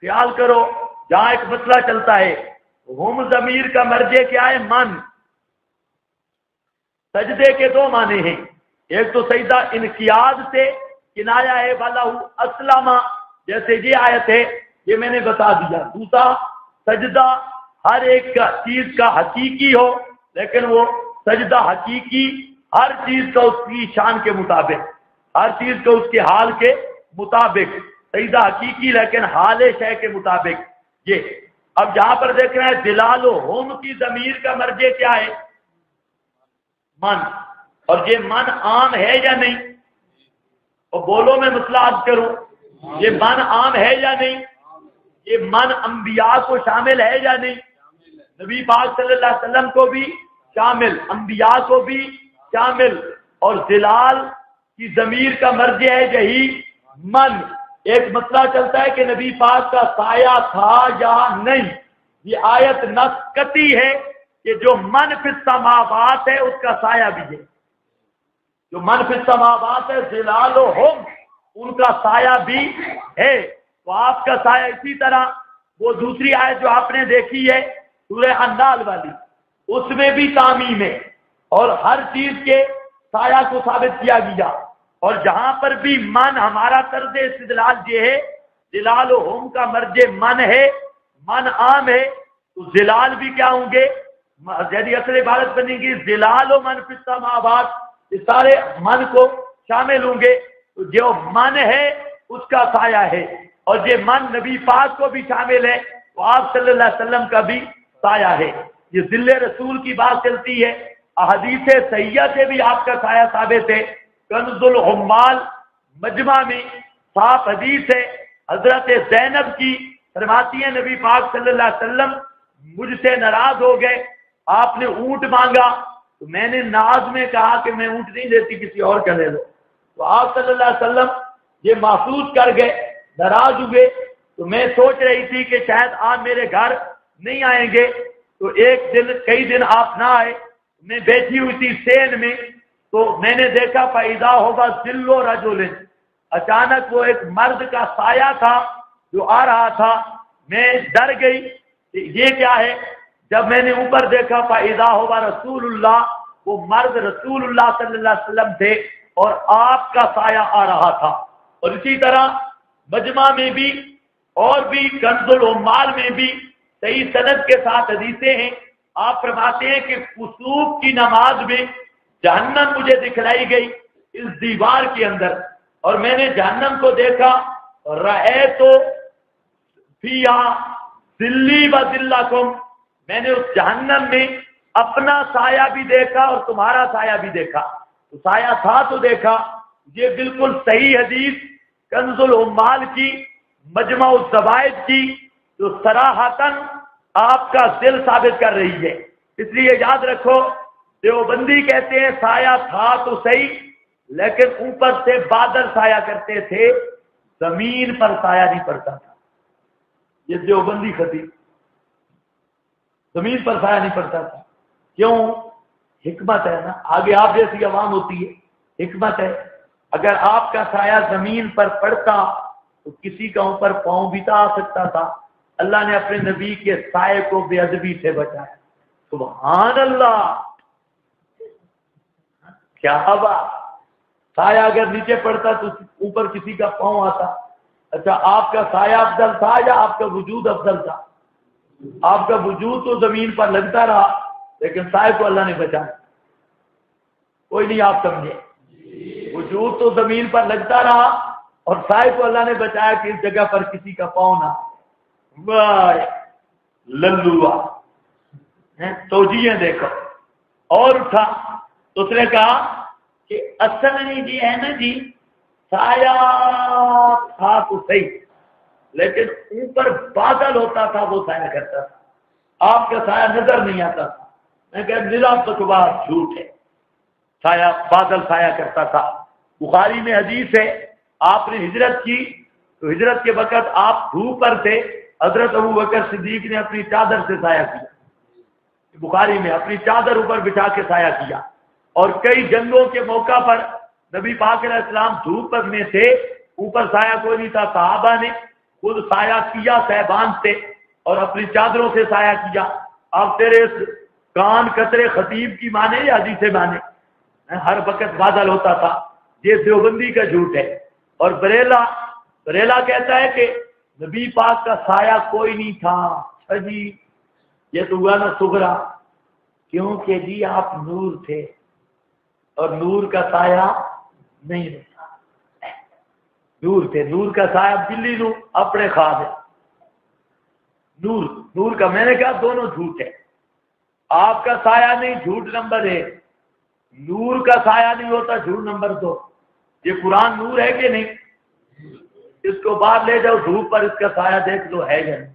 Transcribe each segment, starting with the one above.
خیال کرو جہاں ایک مسئلہ چلتا ہے، ہم ضمیر کا مرجع کیا ہے؟ من۔ سجدے کے دو معنی ہیں، ایک تو سجدہ انقیاد سے کنایا ہے والا اسلم، جیسے یہ آیت ہے یہ میں نے بتا دیا۔ دوسرا سجدہ ہر ایک کا چیز کا حقیقی ہو، لیکن وہ سجدہ حقیقی ہر چیز کا اس کی شان کے مطابق، ہر چیز کا اس کے حال کے مطابق، سجدہ حقیقی لیکن حال شے کے مطابق۔ یہ اب جہاں پر دیکھ رہے ہیں دلال و ہم کی ضمیر کا مرجع کیا ہے؟ من۔ اور یہ من عام ہے یا نہیں؟ اور بولو میں مسئلہ عرض کروں، یہ من عام ہے یا نہیں؟ یہ من انبیاء کو شامل ہے یا نہیں؟ نبی پاک صلی اللہ علیہ وسلم کو بھی شامل، انبیاء کو بھی شامل۔ اور ذلال کی ضمیر کا مرجع ہے یہی من۔ ایک مسئلہ چلتا ہے کہ نبی پاک کا سایہ تھا یا نہیں۔ یہ آیت نص قطعی ہے کہ جو من فی السماوات ہے اس کا سایہ بھی ہے، جو من فی السماوات ہے ظلال و ہم، ان کا سایہ بھی ہے۔ تو آپ کا سایہ اسی طرح وہ دوسری آیت جو آپ نے دیکھی ہے سورہ انفال والی، اس میں بھی تعمیم ہے اور ہر چیز کے سایہ کو ثابت کیا گیا۔ اور جہاں پر بھی من ہمارا طرز استدلال یہ ہے، ظلال و ہم کا مرجع من ہے، من عام ہے، تو ظلال بھی کیا ہوں گے؟ یعنی اصل عبارت بنے گی ظلال و من فی السماوات، یہ سارے من کو شامل ہوں گے۔ تو جو من ہے اس کا سایہ ہے، اور یہ من نبی پاک کو بھی شامل ہے، تو آپ صلی اللہ علیہ وسلم کا بھی سایہ ہے۔ یہ ذل رسول کی بات چلتی ہے، احادیث صحیحہ سے بھی آپ کا سایہ ثابت ہے۔ کنز العمال مجمع میں صاف حدیث ہے، حضرت زینب کی فرماتی ہیں نبی پاک صلی اللہ علیہ وسلم مجھ سے ناراض ہو گئے، آپ نے اونٹ مانگا تو میں نے ناز میں کہا کہ میں اونٹ نہیں دیتی، کسی اور کا لے لو۔ تو آپ صلی اللہ علیہ وسلم یہ محسوس کر گئے، ناراض ہوئے۔ تو میں سوچ رہی تھی کہ شاید آپ میرے گھر نہیں آئیں گے، تو ایک دن کئی دن آپ نہ آئے، میں بیٹھی ہوئی تھی سین میں، تو میں نے دیکھا فَإِذَا هُوَ ظِلُّ رَجُلٍ، اچانک وہ ایک مرد کا سایہ تھا جو آ رہا تھا۔ میں ڈر گئی کہ یہ کیا ہے، جب میں نے اوپر دیکھا فَإِذَا هُوَ رسول اللہ، وہ مرد رسول اللہ صلی اللہ علیہ وسلم تھے اور آپ کا سایہ آ رہا تھا۔ اور اسی طرح مجمع میں بھی اور بھی کنز العمال میں بھی صحیح سند کے ساتھ حدیثیں ہیں۔ آپ فرماتے ہیں کہ کسوف کی نماز میں جہنم مجھے دکھلائی گئی اس دیوار کے اندر، اور میں نے جہنم کو دیکھا، رأیت فیہا ظلی و ظلکم، میں نے اس جہنم میں اپنا سایہ بھی دیکھا اور تمہارا سایہ بھی دیکھا۔ تو سایہ تھا تو دیکھا۔ یہ بالکل صحیح حدیث کنز العمال کی، مجمع الزوائد کی، جو صراحتاً آپ کا دل ثابت کر رہی ہے۔ اس لیے یاد رکھو، دیوبندی کہتے ہیں سایہ تھا تو صحیح، لیکن اوپر سے بادل سایہ کرتے تھے، زمین پر سایہ نہیں پڑتا تھا۔ یہ دیوبندی خطیب، زمین پر سایہ نہیں پڑتا تھا۔ کیوں؟ حکمت ہے نا، آگے آپ جیسی عوام ہوتی ہے، حکمت ہے۔ اگر آپ کا سایہ زمین پر پڑتا تو کسی کا اوپر پاؤں بھی تو آ سکتا تھا۔ اللہ نے اپنے نبی کے سائے کو بے ادبی سے بچایا۔ سبحان اللہ، کیا ہوا! سایہ اگر نیچے پڑتا تو اوپر کسی کا پاؤں آتا۔ اچھا، آپ کا سایہ افضل تھا یا آپ کا وجود افضل تھا؟ آپ کا وجود تو زمین پر لگتا رہا، لیکن سائے کو اللہ نے بچایا۔ کوئی نہیں آپ سمجھے، وجود تو زمین پر لگتا رہا اور سائے کو اللہ نے بچایا کہ اس جگہ پر کسی کا پاؤں نہ۔ للوا توجیہ دیکھو۔ اور اٹھا تو اس نے کہا کہ اصل نہیں جی ہے نا جی، سایہ تھا تو صحیح، لیکن اوپر بادل ہوتا تھا وہ سایہ کرتا تھا، آپ کا سایہ نظر نہیں آتا تھا۔ میں کہا نظام بکواس، جھوٹ ہے، سایہ بادل سایہ کرتا تھا۔ بخاری میں حدیث ہے، آپ نے ہجرت کی تو ہجرت کے وقت آپ دھوپ پر تھے، حضرت ابوبکر صدیق نے اپنی چادر سے سایہ کیا، بخاری میں اپنی چادر اوپر بچھا کے سایہ کیا۔ اور کئی جنگوں کے موقع پر نبی پاک علیہ السلام دھوپ میں تھے، اوپر سایہ کوئی نہیں تھا، صحابہ نے خود سایہ کیا صاحبان سے اور اپنی چادروں سے سایہ کیا. اب تیرے اس کان قطرے خطیب کی مانے یا حدیث مانے؟ ہر وقت بادل ہوتا تھا. یہ دیوبندی کا جھوٹ ہے. اور بریلا کہتا ہے کہ نبی پاک کا سایہ کوئی نہیں تھا. جی یہ تو ہوا نا سغرا، کیونکہ جی آپ نور تھے اور نور کا سایہ نہیں رہتا. نور تھے، نور کا سایہ بلی نو اپنے خواب ہے. نور کا میں نے کہا دونوں جھوٹ ہے. آپ کا سایہ نہیں، جھوٹ نمبر 1. نور کا سایہ نہیں ہوتا، جھوٹ نمبر 2. یہ قرآن نور ہے کہ نہیں؟ اس کو باہر لے جاؤ دھوپ پر، اس کا سایہ دیکھ لو ہے یا نہیں.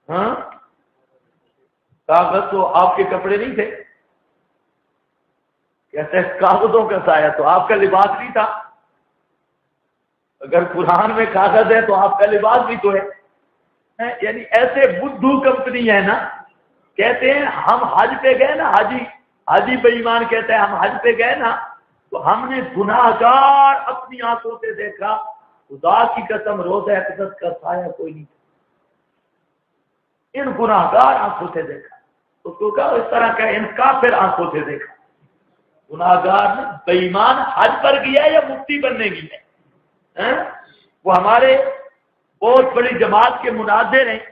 ہاں کاغذ تو آپ کے کپڑے نہیں تھے، کہتے ہیں کاغذوں کا سایہ تو آپ کا لباس نہیں تھا. اگر قرآن میں کاغذ ہے تو آپ کا لباس بھی تو ہے. یعنی ایسے بدھو کمپنی ہے نا، کہتے ہیں ہم حج پہ گئے نا، حاجی بے ایمان کہتے ہیں ہم حج پہ گئے نا تو ہم نے گناہ گار اپنی آنکھوں سے دیکھا، خدا کی قسم روزہ اقدس کا سایہ کوئی نہیں تھا. ان گناہ گار آنکھوں سے دیکھا. اس کو کہا اس طرح کا ان کافر آنکھوں سے دیکھا. گناہ گار بے ایمان حج پر گیا یا مفتی بننے گیا؟ وہ ہمارے بہت بڑی جماعت کے مناظر ہیں،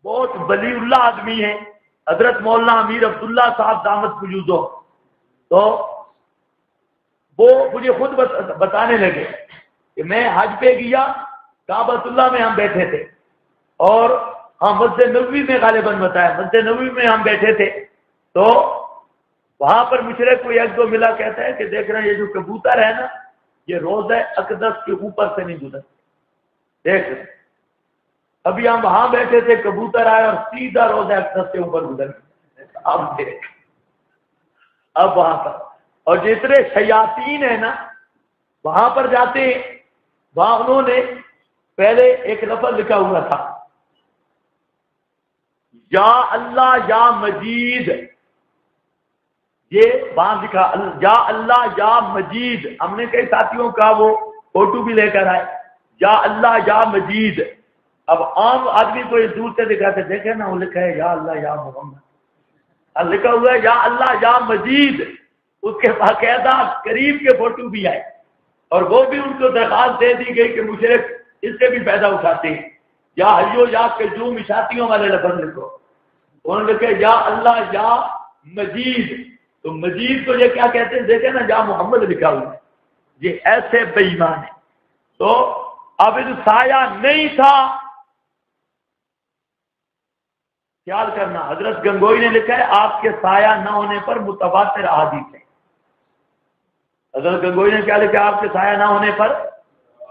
بہت ولی اللہ آدمی ہیں، حضرت مولانا امیر عبداللہ صاحب دامت وجودہ. تو وہ مجھے خود بتانے لگے کہ میں حج پہ گیا، کعبۃ اللہ میں ہم بیٹھے تھے اور ہم مسجد نبوی میں غالباً بتایا، مسجد نبوی میں ہم بیٹھے تھے تو وہاں پر مشرق کو ایک دو ملا، کہتا ہے کہ دیکھ رہے ہیں یہ جو کبوتر ہے نا یہ روزہ اقدس کے اوپر سے نہیں گزرتے. دیکھ رہے ابھی ہم وہاں بیٹھے تھے، کبوتر آئے اور سیدھا روزہ اقدس سے اوپر گزر گئے. اب دیکھ اب وہاں پر اور جتنے شیاطین ہیں نا وہاں پر جاتے ہیں، وہاں انہوں نے پہلے ایک لفظ لکھا ہوا تھا یا اللہ یا مجید. یہ وہاں لکھا یا اللہ یا مجید. ہم نے کئی ساتھیوں کا وہ فوٹو بھی لے کر آئے، یا اللہ یا مجید. اب عام آدمی کو یہ دور سے دکھاتے دیکھے نا، وہ لکھا ہے یا اللہ یا محمد، اب لکھا ہوا ہے یا اللہ یا مجید. اس کے باقاعدہ قریب کے فوٹو بھی آئے اور وہ بھی ان کو درخواست دے دی گئی کہ مشرک اس سے بھی پیدا اٹھاتے ہیں. یا حیو یا قیوم اشاعتیوں والے لفظ لکھو. انہوں نے لکھا یا اللہ یا مجید. تو مجید کو یہ کیا کہتے ہیں دیکھیں نا، یا محمد لکھا ہوا ہے. یہ ایسے بے ایمان ہے. تو اب جو سایہ نہیں تھا، خیال کرنا، حضرت گنگوئی نے لکھا ہے آپ کے سایہ نہ ہونے پر متواتر احادیث ہیں. حضرت گنگوئی نے کیا لکھا آپ کے سایہ نہ ہونے پر؟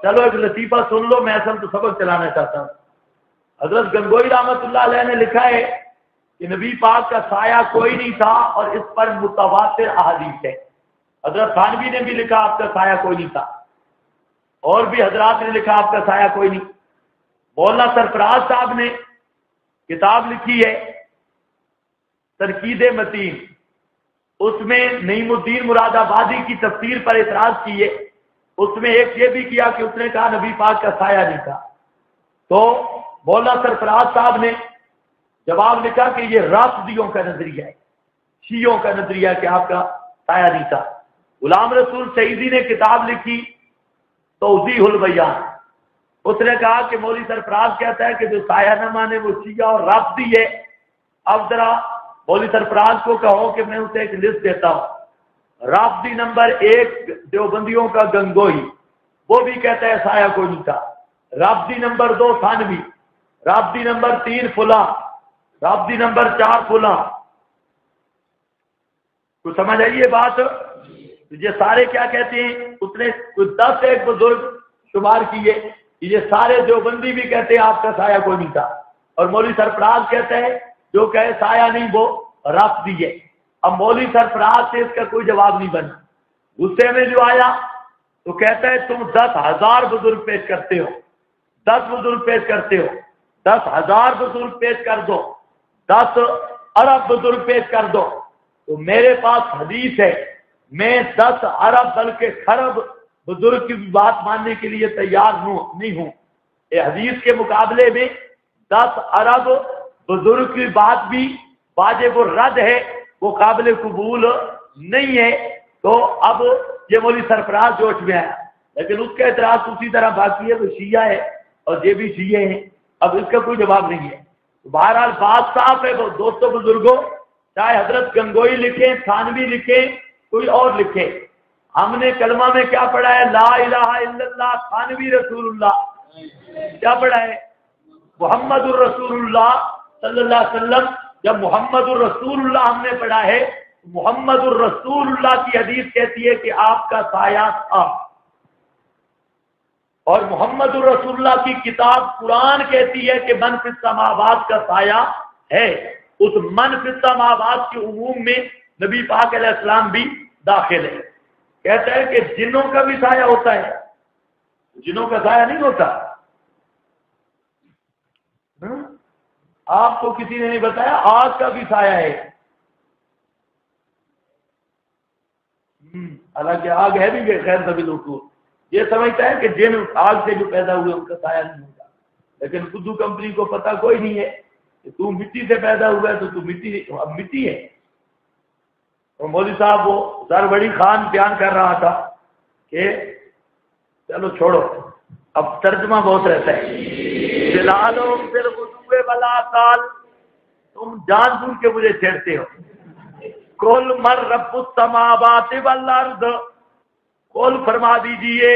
چلو ایک لطیفہ سن لو، میں اصل تو سبق چلانا چاہتا ہوں. حضرت گنگوئی رحمت اللہ علیہ نے لکھا ہے کہ نبی پاک کا سایہ کوئی نہیں تھا اور اس پر متواتر احادیث ہے. حضرت تھانوی نے بھی لکھا آپ کا سایہ کوئی نہیں تھا، اور بھی حضرات نے لکھا آپ کا سایہ کوئی نہیں. مولانا سرفراز صاحب نے کتاب لکھی ہے تنقید متین، اس میں نعیم الدین مراد آبادی کی تفسیر پر اعتراض کیے. اس میں ایک یہ بھی کیا کہ اس نے کہا نبی پاک کا سایہ نہیں تھا. تو مولانا سرفراز صاحب نے جواب لکھا کہ یہ رافضیوں کا نظریہ ہے، شیعوں کا نظریہ کہ آپ کا سایہ نہیں تھا. غلام رسول سعیدی نے کتاب لکھی توضیح البیان. اس نے کہا کہ مولوی سرفراز کہتا ہے کہ جو سایہ نہ مانے وہ شیعہ اور رافضی ہے. اب ذرا مولوی سرفراز کو کہو کہ میں اسے ایک لسٹ دیتا ہوں. رافضی نمبر 1 دیوبندیوں کا گنگوئی، وہ بھی کہتا ہے سایہ کوئی نہیں تھا. رافضی نمبر 2 تھانوی، رافضی نمبر 3 فلاں، رافضی نمبر 4 فلاں. کچھ سمجھ آئیے بات؟ یہ سارے کیا کہتے ہیں؟ اس نے کچھ 10 ایک بزرگ شمار کیے، یہ سارے دیوبندی بھی کہتے ہیں آپ کا سایہ کوئی نہیں تھا. اور مولوی سرفراز کہتے ہیں جو کہے سایہ نہیں وہ رافضی ہے. اب مولوی سرفراز سے اس کا کوئی جواب نہیں بنا. غصے میں جو آیا تو کہتا ہے تم 10,000 بزرگ پیش کرتے ہو، 10 بزرگ پیش کرتے ہو، 10,000 بزرگ پیش کر دو، 10 ارب بزرگ پیش کر دو تو میرے پاس حدیث ہے، میں 10 ارب بلکہ خرب بزرگ کی بات ماننے کے لیے تیار نہیں ہوں. یہ حدیث کے مقابلے میں 10 ارب بزرگ کی بات بھی واجب الرد ہے، وہ قابل قبول نہیں ہے۔ تو اب یہ مولوی سرفراز جوش میں آیا، لیکن اس کا اعتراض اسی طرح باقی ہے، وہ شیعہ ہے اور یہ بھی شیعہ ہیں، اب اس کا کوئی جواب نہیں ہے۔ بہرحال بات صاف ہے، وہ دوستوں بزرگوں، چاہے حضرت گنگوئی لکھیں، تھانوی لکھیں، کوئی اور لکھے، ہم نے کلمہ میں کیا پڑھا ہے؟ لا الہ الا اللہ، تھانوی رسول اللہ کیا پڑھا ہے؟ محمد الرسول اللہ صلی اللہ علیہ وسلم۔ جب محمد الرسول اللہ ہم نے پڑھا ہے، محمد الرسول اللہ کی حدیث کہتی ہے کہ آپ کا سایہ تھا، اور محمد الرسول اللہ کی کتاب قرآن کہتی ہے کہ من فی السماوات کا سایہ ہے۔ اس من فی السماوات کے عموم میں نبی پاک علیہ السلام بھی داخل ہے۔ کہتا ہے کہ جنوں کا بھی سایہ ہوتا ہے، جنوں کا سایہ نہیں ہوتا۔ آپ کو کسی نے نہیں بتایا آگ کا بھی سایہ ہے، حالانکہ آگ ہے بھی خیر سبھی لوگ کو یہ سمجھتا ہے کہ جن آگ سے جو پیدا ہوئے ان کا سایہ نہیں ہوگا، لیکن خود کمپنی کو پتہ کوئی نہیں ہے کہ تو مٹی سے پیدا ہوا ہے تو تو مٹی ہے۔ اور مولوی صاحب وہ سر بڑی خان بیان کر رہا تھا کہ چلو چھوڑو، اب ترجمہ بہت رہتا ہے، جلالہم فی الغدو والآصال، تم جان بوجھ کے مجھے چھیڑتے ہو۔ قل من رب السماوات والارض، قل فرما دیجئے